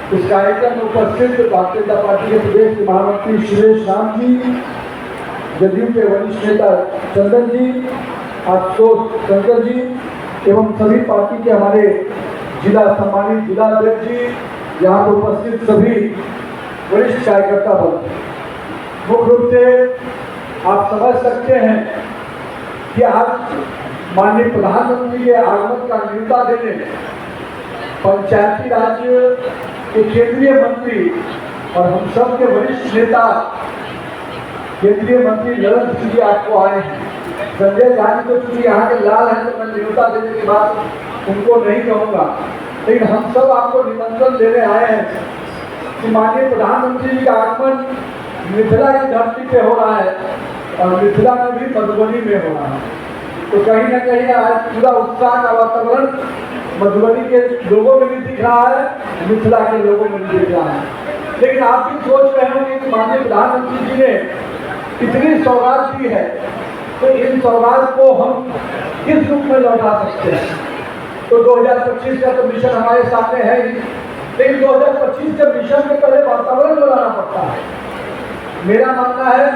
इस कार्यक्रम में उपस्थित भारतीय जनता पार्टी के प्रदेश महामंत्री सुरेश राम जी, जदयू के वरिष्ठ नेता चंदन जी, आशुतोष शंकर जी एवं सभी पार्टी के हमारे सम्मानित जिला अध्यक्ष जी, यहाँ पर उपस्थित सभी वरिष्ठ कार्यकर्ता बल, मुख्य रूप से आप समझ सकते हैं कि आज माननीय प्रधानमंत्री के आगमन का न्योता देने पंचायती राज के केंद्रीय मंत्री और हम सब के वरिष्ठ नेता केंद्रीय मंत्री नरेंद्र सिंह जी आपको आए हैं। संजय गांधी तो चूंकि यहाँ के लाल हैं तो मैं न्योता देने के बाद उनको नहीं कहूँगा, लेकिन हम सब आपको निमंत्रण देने आए हैं कि माननीय प्रधानमंत्री जी का आगमन मिथिला की धरती पे हो रहा है और मिथिला में भी मधुबनी में हो रहा है, तो कहीं ना कहीं आज पूरा उत्साह का वातावरण मधुबनी के लोगों में भी दिख रहा है, मिथिला के लोगों में भी दिख रहा है। लेकिन आप भी सोच रहे होंगे कि माननीय प्रधानमंत्री जी ने इतनी सौगात दी है, तो इन सौगात को हम किस रूप में लौटा सकते हैं। तो 2025 का तो मिशन हमारे सामने है ही, लेकिन 2025 के मिशन के पहले वातावरण बनाना पड़ता है। मेरा मानना है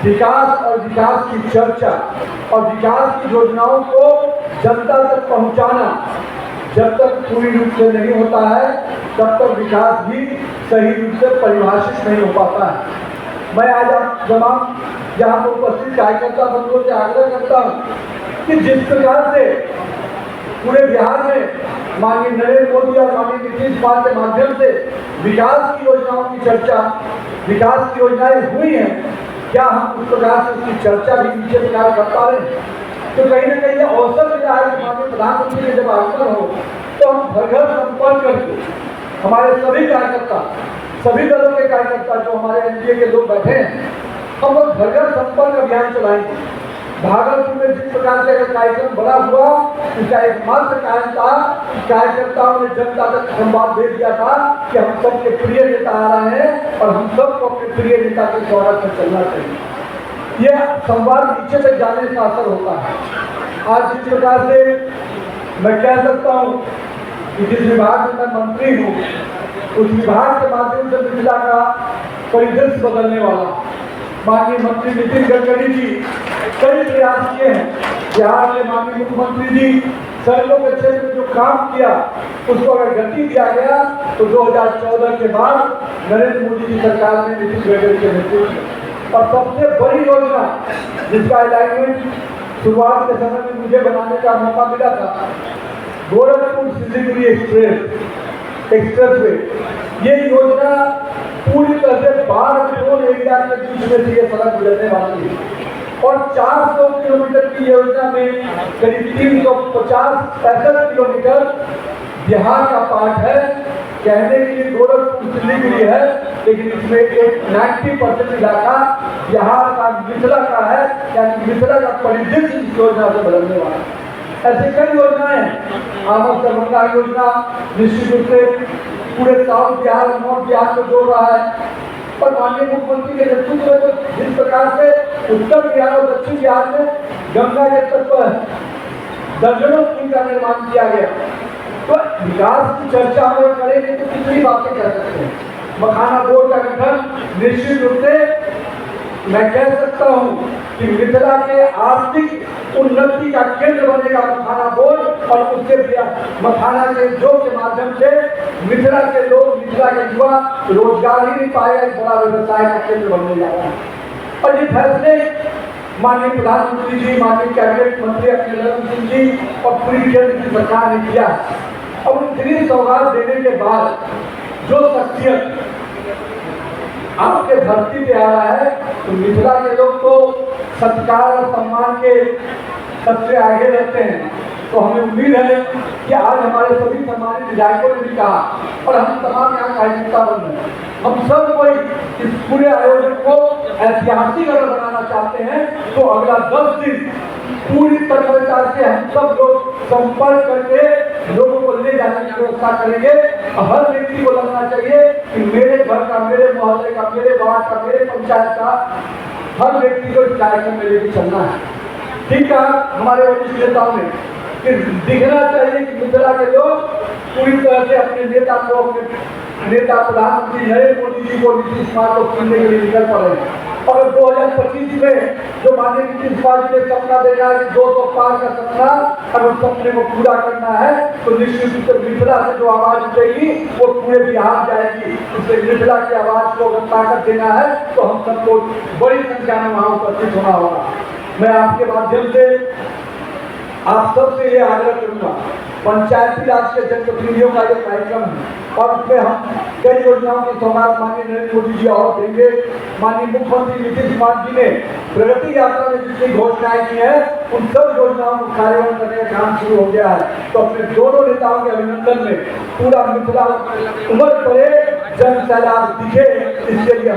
विकास और विकास की चर्चा और विकास की योजनाओं को जनता तक पहुंचाना जब तक पूरी रूप से नहीं होता है, तब तक विकास भी सही रूप से परिभाषित नहीं हो पाता है। मैं आज आप तमाम यहाँ पर उपस्थित कार्यकर्ता बंधुओं से आग्रह करता हूँ कि जिस प्रकार से पूरे बिहार में माननीय नरेंद्र मोदी और माननीय नीतीश कुमार के माध्यम से विकास की योजनाओं की चर्चा, विकास की योजनाएं हुई हैं, क्या हम उस प्रकार से उसकी चर्चा भी नीचे प्रकार कर पा रहे हैं? तो कहीं ना कहीं अवसर मिला है कि माननीय प्रधानमंत्री के जब आगमन हो तो हम घर घर संपर्क करके हमारे सभी कार्यकर्ता, सभी दलों के कार्यकर्ता जो हमारे एनडीए के लोग बैठे हैं, हम लोग घर घर संपर्क अभियान चलाएंगे। भागलपुर में जिस प्रकार से कार्यक्रम बड़ा हुआ, उसका एकमात्र कारण था कि कार्यकर्ताओं ने जनता तक संवाद दे दिया था कि हम सबके प्रिय नेता आ रहे हैं और हम सबको अपने प्रिय नेता के द्वारा से चलना चाहिए। यह संवाद नीचे तक जाने से असर होता है। आज जिस प्रकार से मैं कह सकता हूँ कि जिस विभाग में मैं मंत्री हूँ, उस विभाग के माध्यम से मिथिला का परिदृश्य बदलने वाला माननीय मंत्री नितिन गडकरी जी कई प्रयास किए हैं। बिहार में माननीय मुख्यमंत्री जी सड़कों के क्षेत्र में जो काम किया उसको अगर गति दिया गया तो 2014 के बाद नरेंद्र मोदी की सरकार ने नितिन गडकरी के नेतृत्व और सबसे बड़ी योजना जिसका अलाइनमेंट शुरुआत के समय में मुझे बनाने का मौका मिला था, गोरखपुर सिलीगुड़ी एक्सप्रेसवे। ये योजना पूरी तरह से 12 एरिया के बीच में से ये सड़क गुजरने वाली है और 400 किलोमीटर की योजना में करीब 365 किलोमीटर बिहार का पार्ट है। कहने के लिए गोरखपुर सिलीगुड़ी है, लेकिन इसमें एक 90% इलाका बिहार का मिथिला का है, यानी मिथिला का परिदृश्य इस योजना से बदलने वाला है। ऐसे कई योजनाएं हैं। आमद दरभंगा योजना निश्चित रूप से पूरे साउथ बिहार और नॉर्थ बिहार को जोड़ रहा है और माननीय मुख्यमंत्री के नेतृत्व में तो जिस प्रकार से उत्तर बिहार और दक्षिण बिहार में गंगा के तट पर दर्जनों पुल का निर्माण किया गया। तो विकास की चर्चा हम लोग करेंगे तो कितनी बातें कर सकते हैं। मखाना बोर्ड का गठन निश्चित रूप से मैं कह सकता हूँ कि मिथिला के आर्थिक उन्नति का केंद्र बनेगा मखाना बोर्ड और उसके मखाना के उद्योग के माध्यम से मिथिला के लोग, मिथिला के युवा रोजगार ही नहीं पाएगा, एक बड़ा व्यवसाय का केंद्र बनने जा रहा है। और ये फैसले माननीय प्रधानमंत्री जी, माननीय कैबिनेट मंत्री नरेंद्र सिंह जी और पूरी केंद्र की सरकार ने किया। और इतनी सौगात देने के बाद जो शख्सियत आपके धरती पे आ रहा है, तो मिथिला के लोग तो सत्कार और सम्मान के सबसे आगे रहते हैं। तो हमें उम्मीद है कि आज हमारे सभी सम्मानित विधायकों ने भी कहा और हम तमाम यहाँ कार्यकर्ता बन रहे हैं, हम सब कोई इस पूरे आयोजन को ऐतिहासिक अगर बनाना चाहते हैं तो अगला 10 दिन पूरी तत्परता से हम सब लोग संपर्क करके लोगों को ले जाने की व्यवस्था करेंगे। हर व्यक्ति को लगना चाहिए कि मेरे घर का, मेरे मोहल्ले का, मेरे वार्ड का, मेरे पंचायत का हर व्यक्ति को इस कार्यक्रम में लेकर चलना है। ठीक है, हमारे वरिष्ठ नेताओं ने कि दिखना चाहिए कि मिथिला के लोग पूरी तरह से अपने नेता को, अपने नेता प्रधानमंत्री नरेंद्र मोदी जी को नीतीश कुमार को चुनने के लिए निकल पड़े हैं। और 2025 में जो माननीय नीतीश कुमार जी ने सपना देखा है कि 200 पार का सपना, अगर उस सपने को पूरा करना है तो निश्चित रूप से मिथिला से जो आवाज उठेगी वो पूरे बिहार जाएगी। इसलिए मिथिला की आवाज को अगर ताकत देना है तो हम सबको बड़ी संख्या में वहां उपस्थित होना होगा। मैं आपके माध्यम से आप सबसे ये आग्रह करूंगा, पंचायती राज के जनप्रतिनिधियों का ये कार्यक्रम है और उसमें हम कई योजनाओं की सौगात माननीय नरेंद्र मोदी जी और देंगे। माननीय मुख्यमंत्री नीतीश कुमार जी ने प्रगति यात्रा में जितनी घोषणाएं की है उन सब योजनाओं को कार्यान्वयन करने का काम शुरू हो गया है। तो अपने दोनों नेताओं के अभिनंदन में पूरा मिथिला उमड़ पड़े, जन सैलाब दिखे, इसके लिए